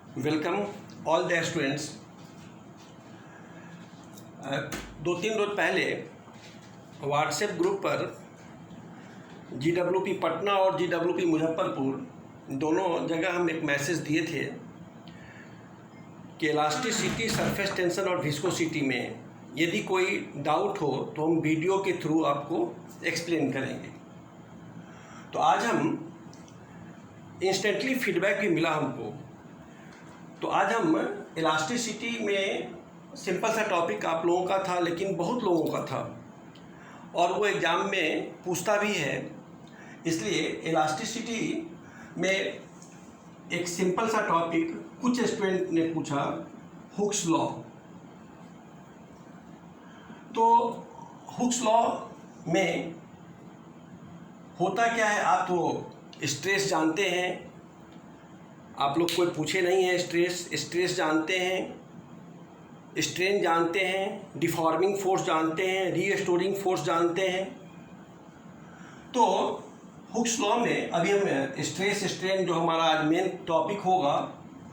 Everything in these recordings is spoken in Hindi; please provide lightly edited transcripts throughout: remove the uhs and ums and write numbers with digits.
Welcome all the students. 2-3 रोज पहले व्हाट्सएप ग्रुप पर GWP पटना और GWP मुजफ्फरपुर दोनों जगह हम एक मैसेज दिए थे कि इलास्टिसिटी, सरफेस टेंशन और विस्कोसिटी में यदि कोई डाउट हो तो हम वीडियो के थ्रू आपको एक्सप्लेन करेंगे। तो आज हम इंस्टेंटली फीडबैक भी मिला हमको, तो आज हम इलास्टिसिटी में सिंपल सा टॉपिक आप लोगों का था लेकिन बहुत लोगों का था और वो एग्ज़ाम में पूछता भी है, इसलिए इलास्टिसिटी में एक सिंपल सा टॉपिक कुछ स्टूडेंट ने पूछा, हुक्स लॉ। तो हुक्स लॉ में होता क्या है, आप तो स्ट्रेस जानते हैं, आप लोग कोई पूछे नहीं है। स्ट्रेस जानते हैं, स्ट्रेन जानते हैं, डिफॉर्मिंग फोर्स जानते हैं, रीस्टोरिंग फोर्स जानते हैं। तो हुक्स लॉ में अभी हम स्ट्रेस स्ट्रेन जो हमारा आज मेन टॉपिक होगा,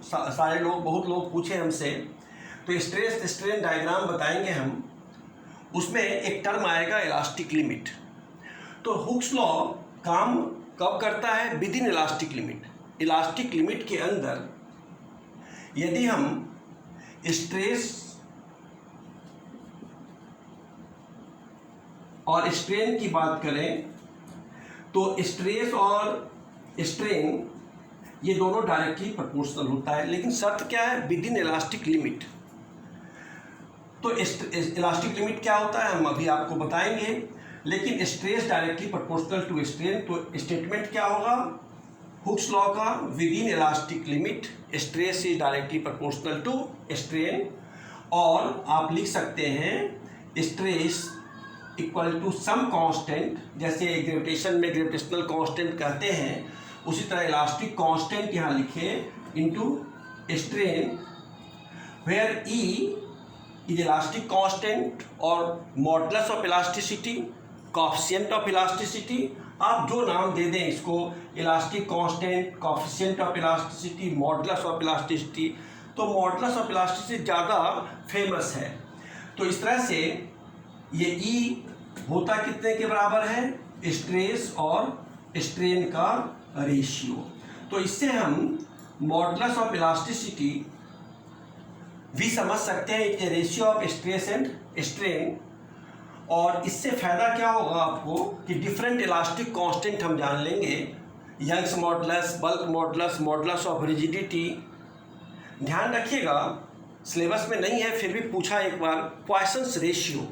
सारे लोग बहुत लोग पूछे हमसे, तो स्ट्रेस स्ट्रेन डायग्राम बताएंगे हम। उसमें एक टर्म आएगा इलास्टिक लिमिट। तो हुक्स लॉ काम कब करता है? Within elastic limit. Elastic limit के अंदर यदि हम स्ट्रेस और स्ट्रेन की बात करें तो स्ट्रेस और स्ट्रेन ये दोनों डायरेक्टली प्रोपोर्शनल होता है, लेकिन शर्त क्या है? Within elastic limit. तो इलास्टिक लिमिट क्या होता है हम अभी आपको बताएंगे, लेकिन stress directly proportional to strain. तो स्टेटमेंट क्या होगा हुक्स लॉ का? Within elastic limit stress is directly proportional to strain. और आप लिख सकते हैं stress equal to some constant, जैसे ग्रेविटेशन में ग्रेविटेशनल कांस्टेंट कहते हैं, उसी तरह इलास्टिक कांस्टेंट यहाँ लिखे into strain, where E is elastic constant और modulus of elasticity, coefficient of elasticity. आप जो नाम दे दें इसको, elastic constant, coefficient of elasticity, modulus of elasticity. तो मॉडुलस ऑफ इलास्टिसिटी ज़्यादा फेमस है। तो इस तरह से ये ई होता कितने के बराबर है? स्ट्रेस और स्ट्रेन का रेशियो। तो इससे हम मॉडुलस ऑफ इलास्टिसिटी भी समझ सकते हैं, it ratio of stress and strain. और इससे फ़ायदा क्या होगा आपको कि डिफरेंट इलास्टिक कांस्टेंट हम जान लेंगे, Young's modulus, bulk modulus, modulus of rigidity. ध्यान रखिएगा सिलेबस में नहीं है फिर भी पूछा एक बार, पॉइसन्स रेशियो।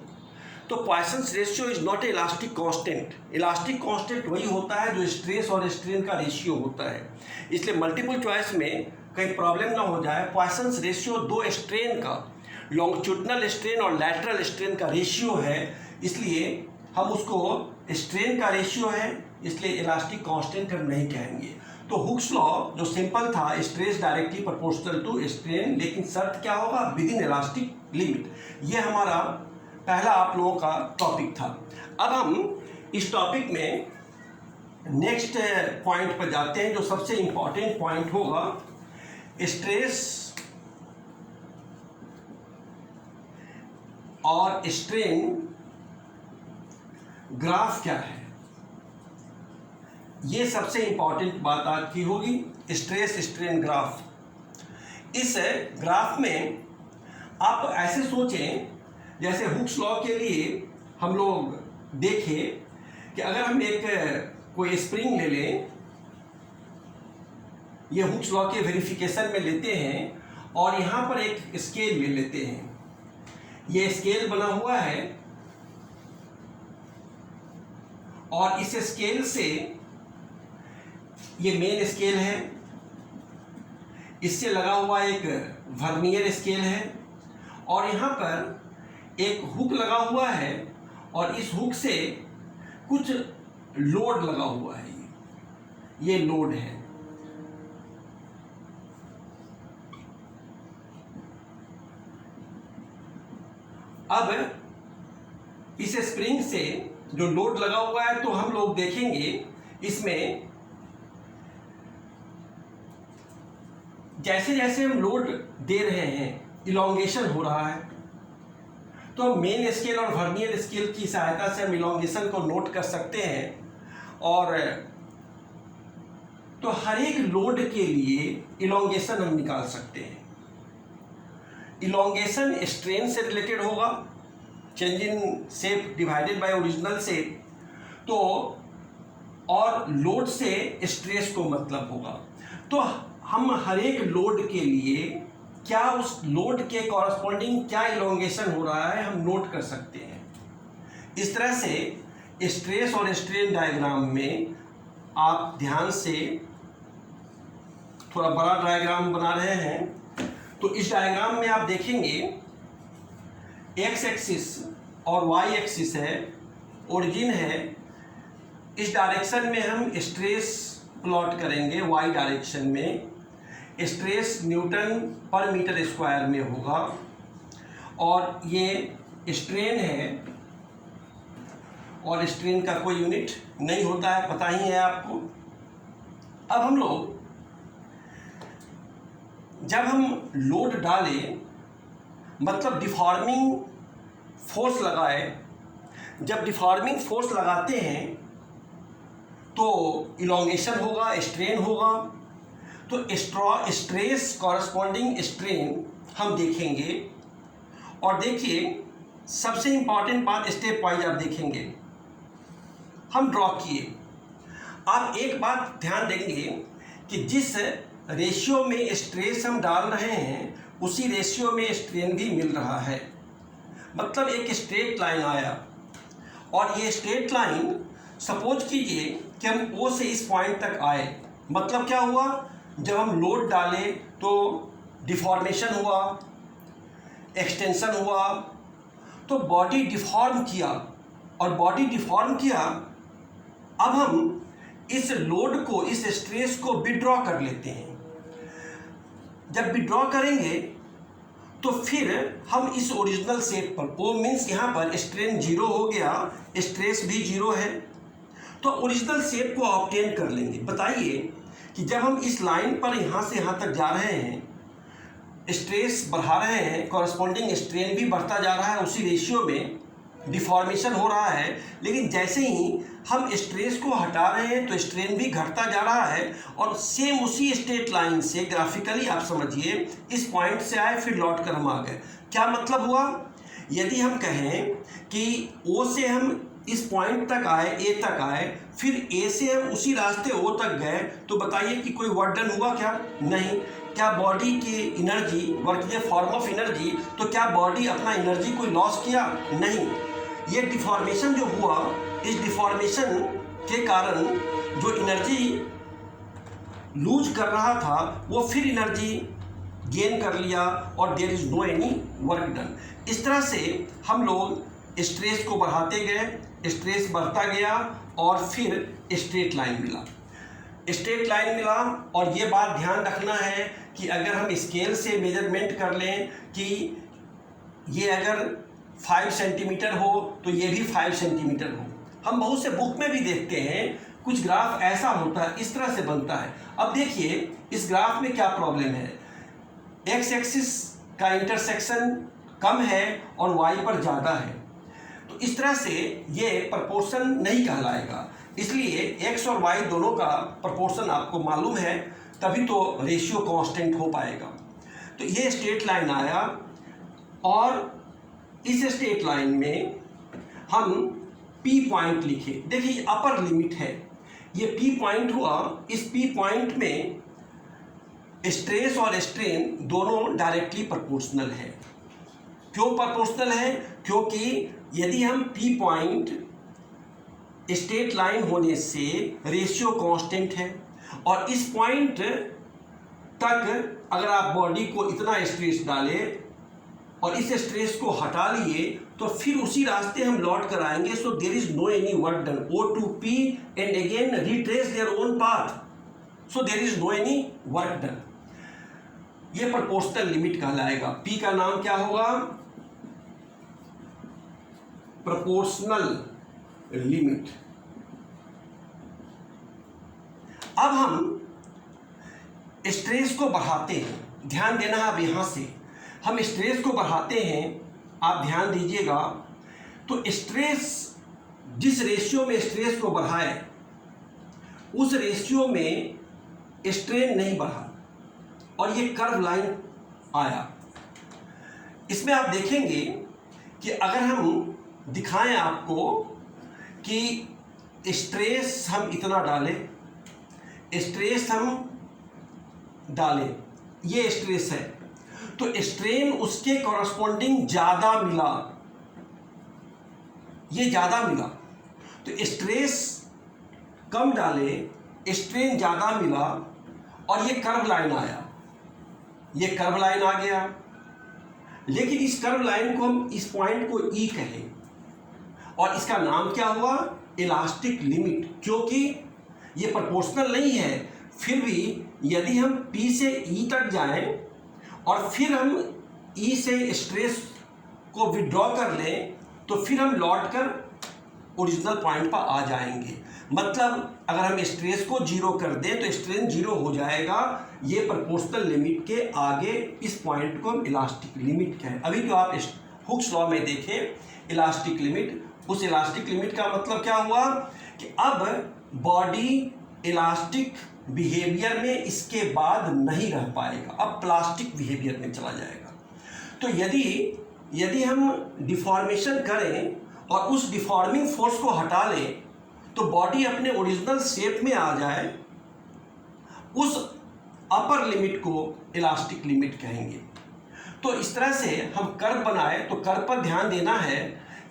तो Poisson's ratio is not a elastic constant. Elastic constant वही होता है जो स्ट्रेस और स्ट्रेन का रेशियो होता है। इसलिए मल्टीपल चॉइस में कहीं प्रॉब्लम ना हो जाए। पॉइसन्स रेशियो दो स्ट्रेन का, लॉन्गिट्यूडिनल स्ट्रेन और लैटरल स्ट्रेन का रेशियो है, इसलिए हम उसको स्ट्रेन का रेशियो है, इसलिए इलास्टिक कांस्टेंट हम नहीं कहेंगे। तो हुक्स लॉ जो सिंपल था, stress directly proportional to strain, लेकिन शर्त क्या होगा? Within elastic limit. ये हमारा पहला आप लोगों का टॉपिक था। अब हम इस टॉपिक में नेक्स्ट पॉइंट पर जाते हैं, जो सबसे इंपॉर्टेंट पॉइंट होगा, स्ट्रेस और स्ट्रेन ग्राफ क्या है। ये सबसे इंपॉर्टेंट बात आज की होगी, स्ट्रेस स्ट्रेन ग्राफ। इस ग्राफ में आप ऐसे सोचें जैसे हुक्स लॉ के लिए हम लोग देखें कि अगर हम एक कोई स्प्रिंग ले लें, ये हुक्स लॉ के वेरिफिकेशन में लेते हैं, और यहाँ पर एक स्केल ले लेते हैं। ये स्केल बना हुआ है और इस स्केल से, ये मेन स्केल है, इससे लगा हुआ एक वर्नियर स्केल है, और यहाँ पर एक हुक लगा हुआ है और इस हुक से कुछ लोड लगा हुआ है। ये लोड है। अब इस स्प्रिंग से जो लोड लगा हुआ है, तो हम लोग देखेंगे इसमें जैसे जैसे हम लोड दे रहे हैं इलॉन्गेशन हो रहा है, तो मेन स्केल और वर्नियर स्केल की सहायता से हम इलॉन्गेशन को नोट कर सकते हैं। और तो हर एक लोड के लिए इलॉन्गेशन हम निकाल सकते हैं। इलॉन्गेशन स्ट्रेन से रिलेटेड होगा, change in shape divided by original shape, तो और लोड से स्ट्रेस को मतलब होगा। तो हम हर एक लोड के लिए क्या उस लोड के कॉरस्पॉन्डिंग क्या इलॉन्गेशन हो रहा है हम नोट कर सकते हैं। इस तरह से स्ट्रेस और स्ट्रेन डायग्राम में आप ध्यान से, थोड़ा बड़ा डायग्राम बना रहे हैं, तो इस डायग्राम में आप देखेंगे एक्स एक्सिस और वाई एक्सिस है, ओरिजिन है। इस डायरेक्शन में हम स्ट्रेस प्लॉट करेंगे, वाई डायरेक्शन में स्ट्रेस न्यूटन पर मीटर स्क्वायर में होगा, और ये स्ट्रेन है, और स्ट्रेन का कोई यूनिट नहीं होता है, पता ही है आपको। अब हम लोग जब हम लोड डालें, मतलब डिफॉर्मिंग फोर्स लगाए, जब डिफॉर्मिंग फोर्स लगाते हैं तो इलॉन्गेशन होगा, स्ट्रेन होगा। तो स्ट्रेस कॉरस्पॉन्डिंग स्ट्रेन हम देखेंगे। और देखिए सबसे इंपॉर्टेंट बात, स्टेप वाइज आप देखेंगे, हम ड्रॉ किए। आप एक बात ध्यान देंगे कि जिस रेशियो में स्ट्रेस हम डाल रहे हैं उसी रेशियो में स्ट्रेन भी मिल रहा है। मतलब एक स्ट्रेट लाइन आया, और ये स्ट्रेट लाइन सपोज कीजिए कि हम ओ से इस पॉइंट तक आए, मतलब क्या हुआ, जब हम लोड डाले तो डिफॉर्मेशन हुआ, एक्सटेंशन हुआ, तो बॉडी डिफॉर्म किया, और बॉडी डिफॉर्म किया। अब हम इस लोड को, इस स्ट्रेस को विड्रॉ कर लेते हैं। जब विड्रॉ करेंगे तो फिर हम इस ओरिजिनल शेप पर, ओ मीन्स यहाँ पर स्ट्रेन जीरो हो गया, स्ट्रेस भी जीरो है, तो ओरिजिनल शेप को ऑब्टेन कर लेंगे। बताइए कि जब हम इस लाइन पर यहाँ से यहाँ तक जा रहे हैं, स्ट्रेस बढ़ा रहे हैं, कॉरस्पॉन्डिंग स्ट्रेन भी बढ़ता जा रहा है, उसी रेशियो में डिफॉर्मेशन हो रहा है, लेकिन जैसे ही हम स्ट्रेस को हटा रहे हैं तो स्ट्रेन भी घटता जा रहा है। और सेम उसी स्ट्रेट लाइन से ग्राफिकली आप समझिए, इस पॉइंट से आए फिर लौट कर हम आ गए। क्या मतलब हुआ, यदि हम कहें कि ओ से हम इस पॉइंट तक आए, ए तक आए, फिर ए से हम उसी रास्ते ओ तक गए, तो बताइए कि कोई वर्क डन हुआ क्या? नहीं। क्या बॉडी की energy, work is a form of energy, तो क्या बॉडी अपना एनर्जी कोई लॉस किया? नहीं। ये डिफॉर्मेशन जो हुआ, इस डिफॉर्मेशन के कारण जो एनर्जी लूज कर रहा था वो फिर एनर्जी गेन कर लिया, और there is no any work done. इस तरह से हम लोग स्ट्रेस को बढ़ाते गए, स्ट्रेस बढ़ता गया, और फिर स्ट्रेट लाइन मिला, स्ट्रेट लाइन मिला। और ये बात ध्यान रखना है कि अगर हम स्केल से मेजरमेंट कर लें कि ये अगर 5 सेंटीमीटर हो तो ये भी 5 सेंटीमीटर हो। हम बहुत से बुक में भी देखते हैं, कुछ ग्राफ ऐसा होता है, इस तरह से बनता है। अब देखिए इस ग्राफ में क्या प्रॉब्लम है, एक्स एक्सिस का इंटरसेक्शन कम है और वाई पर ज़्यादा है, तो इस तरह से ये प्रपोर्शन नहीं कहलाएगा। इसलिए एक्स और वाई दोनों का प्रपोर्शन आपको मालूम है, तभी तो रेशियो कांस्टेंट हो पाएगा। तो ये स्ट्रेट लाइन आया, और इस स्ट्रेट लाइन में हम पी पॉइंट लिखे। देखिए अपर लिमिट है, ये पी पॉइंट हुआ। इस पी पॉइंट में स्ट्रेस और स्ट्रेन दोनों डायरेक्टली प्रोपोर्शनल है। क्यों प्रोपोर्शनल है? क्योंकि यदि हम पी पॉइंट स्ट्रेट लाइन होने से रेशियो कांस्टेंट है, और इस पॉइंट तक अगर आप बॉडी को इतना स्ट्रेस डालें और इस स्ट्रेस को हटा लिए, तो फिर उसी रास्ते हम लौट कर आएंगे। So there is no any work done, O to P and again retrace their own path, so there is no any work done. ये प्रोपोर्शनल लिमिट कहलाएगा। पी का नाम क्या होगा? Proportional limit. अब हम स्ट्रेस को बढ़ाते हैं, ध्यान देना है अब यहाँ से हम स्ट्रेस को बढ़ाते हैं, आप ध्यान दीजिएगा। तो स्ट्रेस जिस रेशियो में स्ट्रेस को बढ़ाए उस रेशियो में स्ट्रेन नहीं बढ़ा और ये कर्व लाइन आया। इसमें आप देखेंगे कि अगर हम दिखाएं आपको कि स्ट्रेस हम इतना डालें, स्ट्रेस हम डालें, ये स्ट्रेस है, तो स्ट्रेन उसके कॉरस्पॉन्डिंग ज़्यादा मिला, ये ज़्यादा मिला। तो स्ट्रेस कम डाले, स्ट्रेन ज़्यादा मिला और ये कर्व लाइन आया, ये कर्व लाइन आ गया। लेकिन इस कर्व लाइन को हम, इस पॉइंट को ई कहें और इसका नाम क्या हुआ, इलास्टिक लिमिट। क्योंकि ये प्रोपोर्शनल नहीं है, फिर भी यदि हम P से E तक जाएं और फिर हम E से स्ट्रेस को विड्रॉ कर लें तो फिर हम लौट कर ओरिजिनल पॉइंट पर आ जाएंगे। मतलब अगर हम स्ट्रेस को जीरो कर दें तो स्ट्रेन जीरो हो जाएगा। ये प्रोपोर्शनल लिमिट के आगे इस पॉइंट को हम इलास्टिक लिमिट कहें। अभी जो आप हुक्स लॉ में देखें इलास्टिक लिमिट, उस इलास्टिक लिमिट का मतलब क्या हुआ कि अब बॉडी इलास्टिक बिहेवियर में इसके बाद नहीं रह पाएगा, अब प्लास्टिक बिहेवियर में चला जाएगा। तो यदि हम डिफॉर्मेशन करें और उस डिफॉर्मिंग फोर्स को हटा लें तो बॉडी अपने ओरिजिनल शेप में आ जाए, उस अपर लिमिट को इलास्टिक लिमिट कहेंगे। तो इस तरह से हम कर्व बनाए तो कर्व पर ध्यान देना है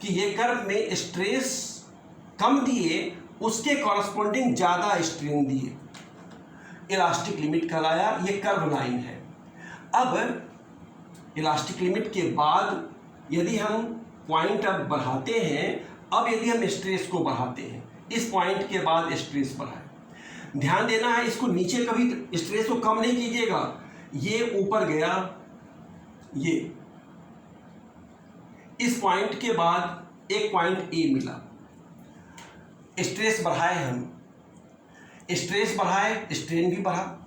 कि ये कर्व में स्ट्रेस कम दिए, उसके कॉरस्पॉन्डिंग ज़्यादा स्ट्रेन दिए, इलास्टिक लिमिट कहलाया। ये कर्व लाइन है। अब इलास्टिक लिमिट के बाद यदि हम पॉइंट अब बढ़ाते हैं, अब यदि हम स्ट्रेस को बढ़ाते हैं, इस पॉइंट के बाद स्ट्रेस बढ़ाए, ध्यान देना है इसको नीचे कभी स्ट्रेस को कम नहीं कीजिएगा। ये ऊपर गया, ये इस पॉइंट के बाद एक पॉइंट ए मिला, स्ट्रेस बढ़ाए, हम स्ट्रेस बढ़ाए, स्ट्रेन भी बढ़ा।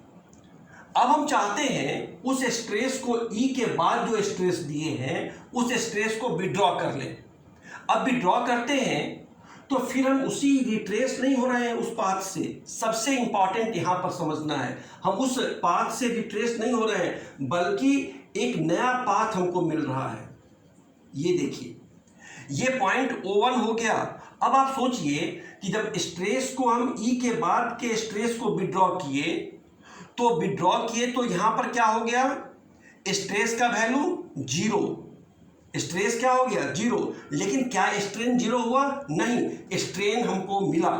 अब हम चाहते हैं उस स्ट्रेस को ई के बाद जो स्ट्रेस दिए हैं उस स्ट्रेस को विड्रॉ कर लें। अब विड्रॉ करते हैं तो फिर हम उसी रिट्रेस नहीं हो रहे हैं उस पाथ से। सबसे इंपॉर्टेंट यहाँ पर समझना है, हम उस पाथ से रिट्रेस नहीं हो रहे हैं बल्कि एक नया पाथ हमको मिल रहा है। ये देखिए, ये पॉइंट O1 हो गया। अब आप सोचिए कि जब स्ट्रेस को हम ई के बाद के स्ट्रेस को विड्रॉ किए तो यहाँ पर क्या हो गया, स्ट्रेस का वैल्यू जीरो, स्ट्रेस क्या हो गया, जीरो। लेकिन क्या स्ट्रेन जीरो हुआ, नहीं, स्ट्रेन हमको मिला।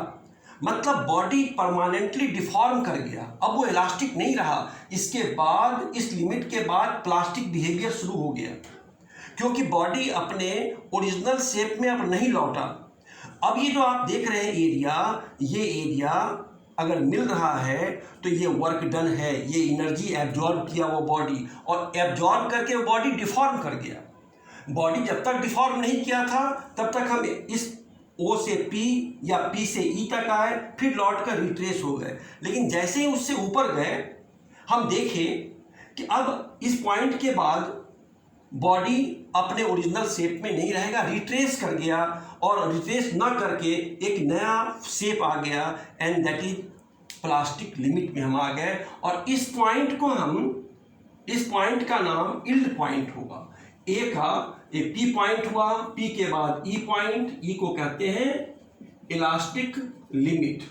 मतलब बॉडी परमानेंटली डिफॉर्म कर गया, अब वो इलास्टिक नहीं रहा। इसके बाद, इस लिमिट के बाद प्लास्टिक बिहेवियर शुरू हो गया, क्योंकि बॉडी अपने ओरिजिनल शेप में अब नहीं लौटा। अब ये जो आप देख रहे हैं एरिया, ये एरिया अगर मिल रहा है तो ये वर्क डन है, ये एनर्जी एब्जॉर्ब किया वो बॉडी, और एब्जॉर्ब करके वो बॉडी डिफॉर्म कर गया। बॉडी जब तक डिफॉर्म नहीं किया था तब तक हम इस O से P या P से E तक आए, फिर लौट कर रिट्रेस हो गए। लेकिन जैसे ही उससे ऊपर गए हम देखें कि अब इस पॉइंट के बाद बॉडी अपने ओरिजिनल शेप में नहीं रहेगा, रिट्रेस कर गया, और रिट्रेस ना करके एक नया शेप आ गया, and that is plastic limit में हम आ गए। और इस पॉइंट का नाम यील्ड पॉइंट होगा। ए का एक P पॉइंट हुआ, P के बाद E पॉइंट, E को कहते हैं इलास्टिक लिमिट,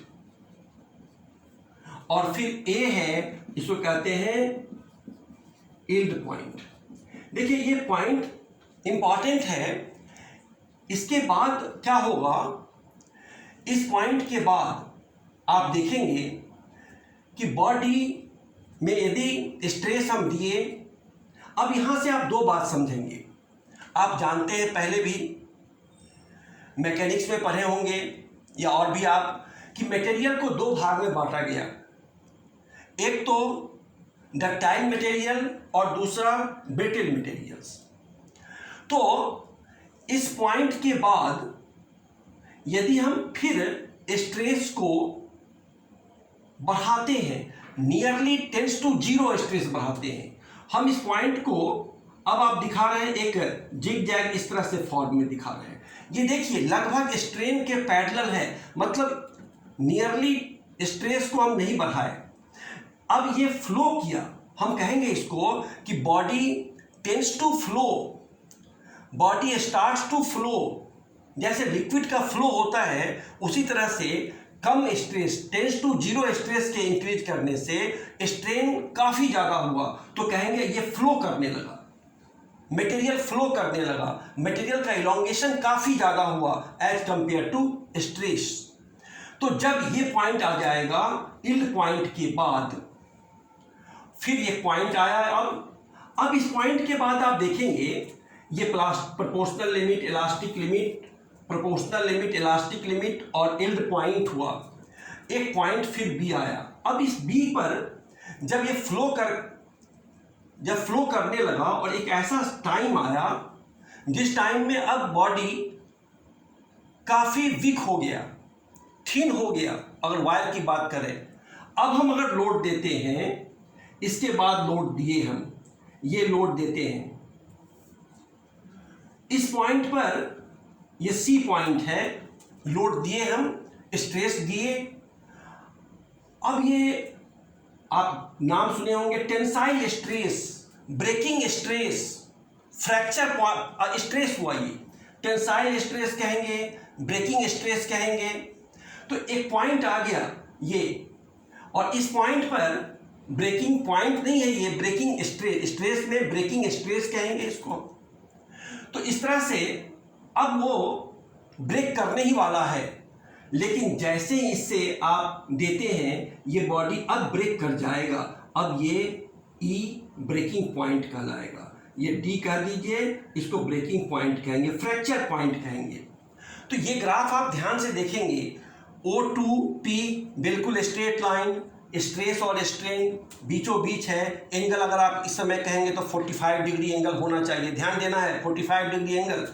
और फिर A है, इसको कहते हैं यील्ड पॉइंट। देखिए ये पॉइंट इंपॉर्टेंट है। इसके बाद क्या होगा, इस पॉइंट के बाद आप देखेंगे कि बॉडी में यदि स्ट्रेस हम दिए, अब यहाँ से आप दो बात समझेंगे। आप जानते हैं, पहले भी मैकेनिक्स में पढ़े होंगे या और भी आप, कि मटेरियल को दो भाग में बांटा गया, एक तो डक्टाइल मटेरियल और दूसरा ब्रिटल मटेरियल्स। तो इस पॉइंट के बाद यदि हम फिर स्ट्रेस को बढ़ाते हैं nearly tends to zero stress बढ़ाते हैं। हम इस पॉइंट को अब आप दिखा रहे हैं एक जिग जैग इस तरह से फॉर्म में दिखा रहे हैं। ये देखिए लगभग स्ट्रेन के पैरेलल है, मतलब नियरली स्ट्रेस को हम नहीं बढ़ाए। अब ये फ्लो किया, हम कहेंगे इसको कि body tends to flow, body starts to flow. जैसे लिक्विड का फ्लो होता है उसी तरह से कम stress tends to zero stress के इंक्रीज करने से स्ट्रेन काफ़ी ज़्यादा हुआ, तो कहेंगे ये फ्लो करने लगा, मटेरियल फ्लो करने लगा, मटेरियल का इलॉन्गेशन काफ़ी ज़्यादा हुआ एज कंपेयर टू स्ट्रेस। तो जब ये पॉइंट आ जाएगा यील्ड पॉइंट के बाद, फिर ये पॉइंट आया। अब इस पॉइंट के बाद आप देखेंगे ये proportional limit, elastic limit, proportional limit, elastic limit और यील्ड पॉइंट हुआ। एक पॉइंट फिर बी आया। अब इस बी पर जब ये फ्लो करने लगा और एक ऐसा टाइम आया जिस टाइम में अब बॉडी काफ़ी वीक हो गया, थिन हो गया। अगर वायर की बात करें, अब हम अगर लोड देते हैं, इसके बाद लोड दिए हम, ये लोड देते हैं इस पॉइंट पर, ये सी पॉइंट है, लोड दिए हम, स्ट्रेस दिए। अब ये आप नाम सुने होंगे tensile stress, breaking stress, fracture stress हुआ। ये टेंसाइल स्ट्रेस कहेंगे, ब्रेकिंग स्ट्रेस कहेंगे। तो एक पॉइंट आ गया ये, और इस पॉइंट पर ब्रेकिंग पॉइंट नहीं है, ये ब्रेकिंग स्ट्रेस में ब्रेकिंग स्ट्रेस कहेंगे इसको। तो इस तरह से अब वो ब्रेक करने ही वाला है, लेकिन जैसे ही इससे आप देते हैं ये बॉडी अब ब्रेक कर जाएगा। अब ये ई ब्रेकिंग पॉइंट कहलाएगा, ये डी कह दीजिए, इसको ब्रेकिंग पॉइंट कहेंगे, फ्रैक्चर पॉइंट कहेंगे। तो ये ग्राफ आप ध्यान से देखेंगे, O2P बिल्कुल स्ट्रेट लाइन, स्ट्रेस और स्ट्रेन बीचों बीच है। एंगल अगर आप इस समय कहेंगे तो 45 डिग्री एंगल होना चाहिए, ध्यान देना है 45 डिग्री एंगल।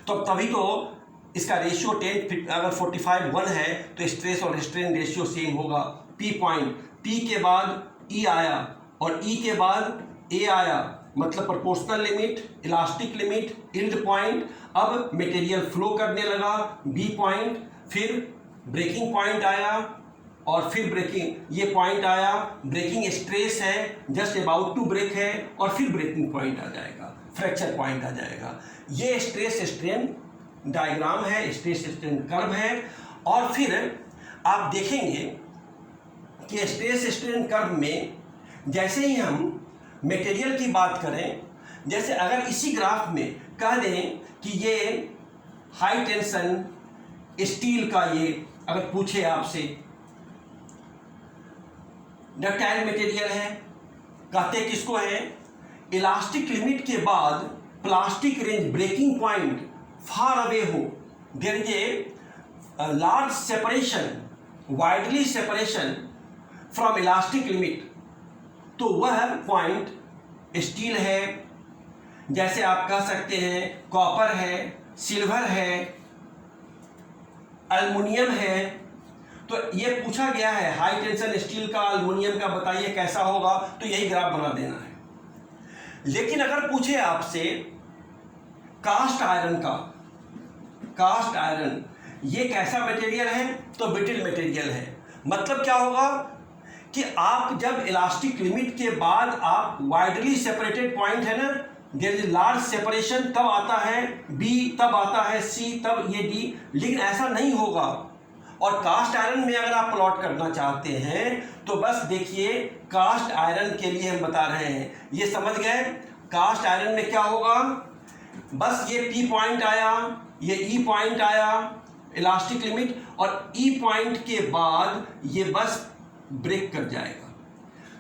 तो तभी तो इसका रेशियो 10, अगर 45 1 है तो स्ट्रेस और स्ट्रेन रेशियो सेम होगा। पी पॉइंट, पी के बाद ई आया और ई के बाद ए आया, मतलब proportional limit, elastic limit, yield point. अब मटेरियल फ्लो करने लगा, बी पॉइंट, फिर ब्रेकिंग पॉइंट आया और फिर ब्रेकिंग, ये पॉइंट आया, ब्रेकिंग स्ट्रेस है, जस्ट अबाउट टू ब्रेक है, और फिर ब्रेकिंग पॉइंट आ जाएगा, फ्रैक्चर पॉइंट आ जाएगा। ये स्ट्रेस स्ट्रेन डायग्राम है, स्ट्रेस स्ट्रेन कर्व है। और फिर आप देखेंगे कि स्ट्रेस स्ट्रेन कर्व में जैसे ही हम मटेरियल की बात करें, जैसे अगर इसी ग्राफ में कह दें कि ये हाई टेंशन स्टील का, ये अगर पूछे आपसे डक्टाइल मटेरियल है, कहते किसको है, इलास्टिक लिमिट के बाद plastic range breaking point far away हो, there is a large separation, widely separation from elastic limit, तो वह पॉइंट स्टील है, जैसे आप कह सकते हैं कॉपर है, सिल्वर है, एल्युमिनियम है। तो ये पूछा गया है हाई टेंशन स्टील का, एल्युमिनियम का, बताइए कैसा होगा, तो यही ग्राफ बना देना है। लेकिन अगर पूछे आपसे कास्ट आयरन का, कास्ट आयरन ये कैसा मटेरियल है, तो ब्रिटल मटेरियल है। मतलब क्या होगा कि आप जब इलास्टिक लिमिट के बाद आप वाइडली सेपरेटेड पॉइंट है ना, देयर इज लार्ज सेपरेशन, तब आता है बी, तब आता है सी, तब ये डी, लेकिन ऐसा नहीं होगा। और कास्ट आयरन में अगर आप प्लॉट करना चाहते हैं तो बस देखिए, कास्ट आयरन के लिए हम बता रहे हैं, ये समझ गए। कास्ट आयरन में क्या होगा, बस ये पी पॉइंट आया, ये ई पॉइंट आया, इलास्टिक लिमिट, और ई पॉइंट के बाद ये बस ब्रेक कर जाएगा,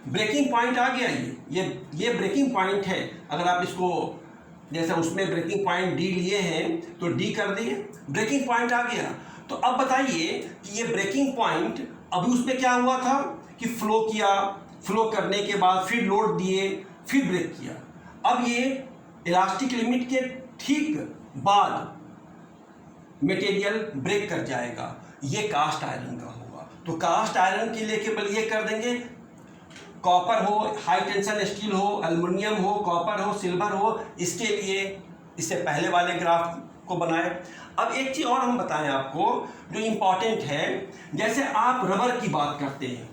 ब्रेकिंग पॉइंट आ गया। ये ब्रेकिंग पॉइंट है। अगर आप इसको जैसे उसमें ब्रेकिंग पॉइंट डी लिए हैं तो डी कर दिए, ब्रेकिंग पॉइंट आ गया। तो अब बताइए कि ये ब्रेकिंग पॉइंट, अभी उसमें क्या हुआ था कि फ्लो किया, फ्लो करने के बाद फिर लोड दिए, फिर ब्रेक किया। अब ये इलास्टिक लिमिट के ठीक बाद मटेरियल ब्रेक कर जाएगा, ये कास्ट आयरन का होगा। तो कास्ट आयरन के लिए केवल ये कर देंगे, कॉपर हो, हाई टेंशन स्टील हो, एल्युमिनियम हो, कॉपर हो, सिल्वर हो, इसके लिए इससे पहले वाले ग्राफ को बनाए। अब एक चीज़ और हम बताएं आपको जो इम्पॉर्टेंट है, जैसे आप रबर की बात करते हैं,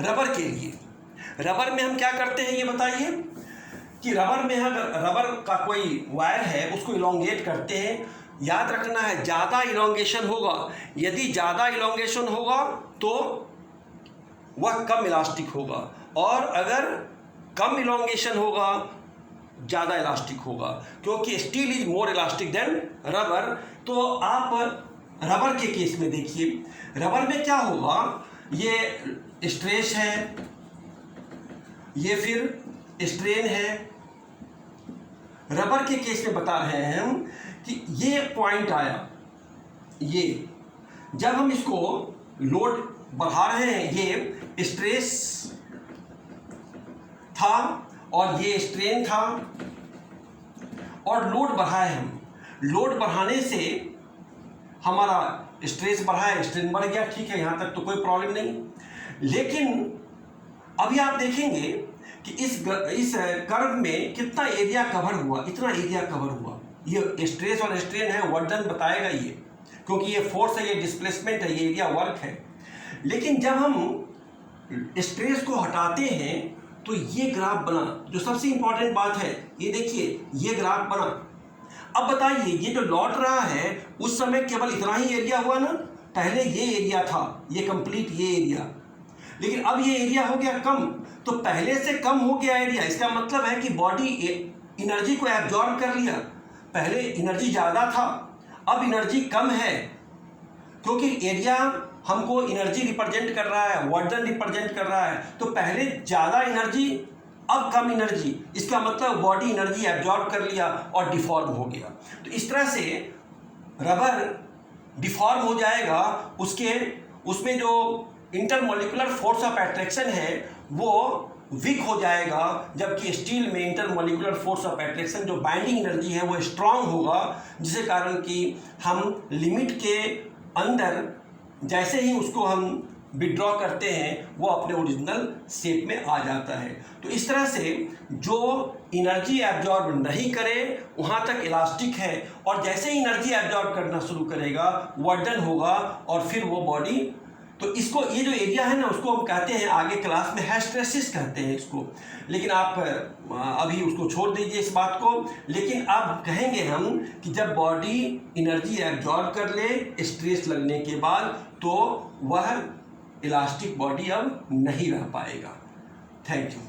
रबर के लिए, रबर में हम क्या करते हैं ये बताइए कि रबर में अगर रबर का कोई वायर है उसको इलोंगेट करते हैं। याद रखना है ज़्यादा इलोंगेशन होगा, यदि ज़्यादा इलोंगेशन होगा तो वह कम इलास्टिक होगा, और अगर कम इलोंगेशन होगा ज़्यादा इलास्टिक होगा, क्योंकि steel is more elastic than rubber. तो आप रबर के केस में देखिए, रबर में क्या होगा, ये स्ट्रेस है, ये फिर स्ट्रेन है। रबर के केस में बता रहे हैं हम कि ये पॉइंट आया, ये जब हम इसको लोड बढ़ा रहे हैं, ये स्ट्रेस था और ये स्ट्रेन था, और लोड बढ़ाए हम, लोड बढ़ाने से हमारा स्ट्रेस बढ़ा है, स्ट्रेन बढ़ गया, ठीक है, यहाँ तक तो कोई प्रॉब्लम नहीं। लेकिन अभी आप देखेंगे कि इस कर्व में कितना एरिया कवर हुआ, इतना एरिया कवर हुआ। ये स्ट्रेस और स्ट्रेन है, वर्क डन बताएगा ये, क्योंकि ये फोर्स है, ये डिस्प्लेसमेंट है, ये एरिया वर्क है। लेकिन जब हम स्ट्रेस को हटाते हैं तो ये ग्राफ बना, जो सबसे इंपॉर्टेंट बात है, ये देखिए ये ग्राफ बना। अब बताइए ये जो लौट रहा है उस समय केवल इतना ही एरिया हुआ ना, पहले ये एरिया था, ये कंप्लीट ये एरिया, लेकिन अब ये एरिया हो गया कम, तो पहले से कम हो गया एरिया, इसका मतलब है कि बॉडी एनर्जी को एब्जॉर्ब कर लिया। पहले एनर्जी ज़्यादा था, अब एनर्जी कम है, क्योंकि एरिया हमको एनर्जी रिप्रेजेंट कर रहा है, वर्क डन रिप्रेजेंट कर रहा है। तो पहले ज़्यादा एनर्जी, अब कम एनर्जी, इसका मतलब बॉडी एनर्जी एब्जॉर्ब कर लिया और डिफॉर्म हो गया। तो इस तरह से रबर डिफॉर्म हो जाएगा, उसमें जो इंटरमोलिकुलर फोर्स ऑफ अट्रैक्शन है वो वीक हो जाएगा, जबकि स्टील में इंटरमोलिकुलर फोर्स ऑफ अट्रैक्शन जो बाइंडिंग एनर्जी है वो स्ट्रांग होगा, जिसके कारण कि हम लिमिट के अंदर जैसे ही उसको हम विड्रॉ करते हैं वो अपने ओरिजिनल शेप में आ जाता है। तो इस तरह से जो एनर्जी एब्जॉर्ब नहीं करे वहाँ तक इलास्टिक है, और जैसे ही एनर्जी एब्जॉर्ब करना शुरू करेगा वर्क डन होगा, और फिर वो बॉडी, तो इसको ये जो एरिया है ना उसको हम कहते हैं, आगे क्लास में हिस्टेरेसिस कहते हैं इसको, लेकिन आप अभी उसको छोड़ दीजिए इस बात को। लेकिन अब कहेंगे हम कि जब बॉडी एनर्जी एब्जॉर्ब कर ले स्ट्रेस लगने के बाद, तो वह इलास्टिक बॉडी अब नहीं रह पाएगा। Thank you.